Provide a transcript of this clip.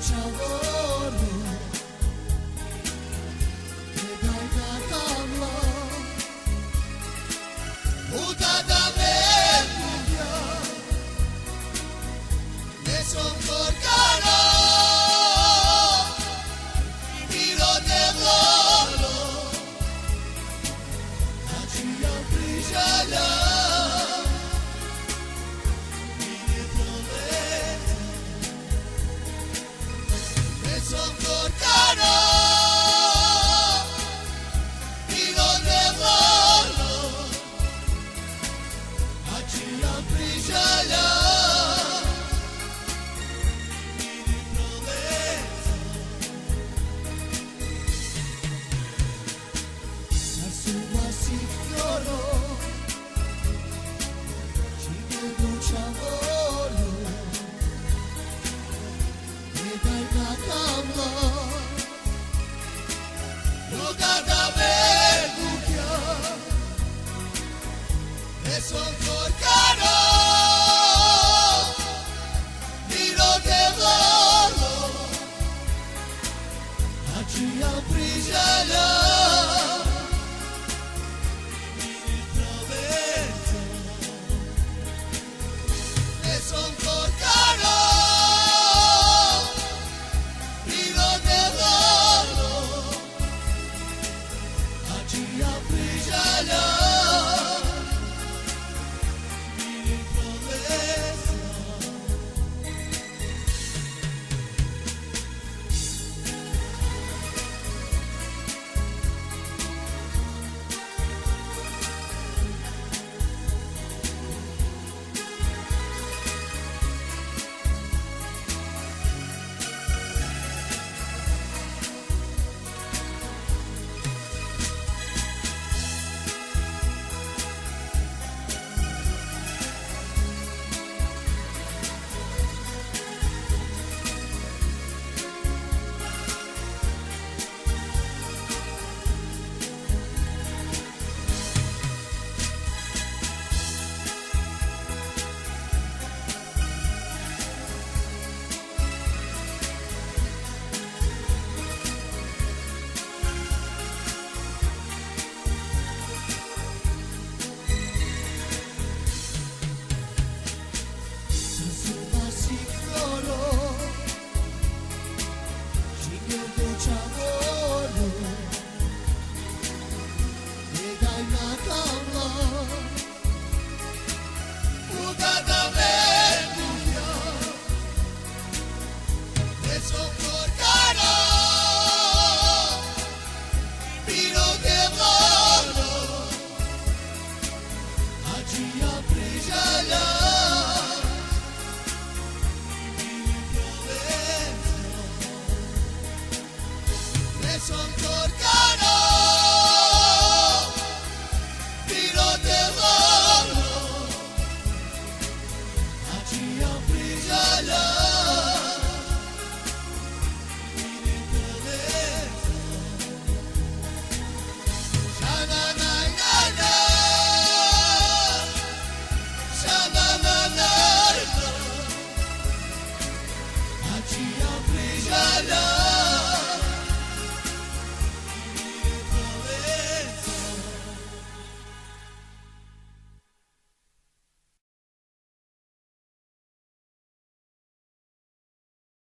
ciaolo che dai da tavola puta da mercuria ne son porcano miro de lolo a cia prisala son porcano y donde volo allí brilla la mi prodezza la sua si fioro ci vedo ciavolo e dai da tavola luca da mercuria e son porcano miro che volo oggi brilla la mi prodezza e son porcano ciavolo e dai una tavola puta da mercuria e son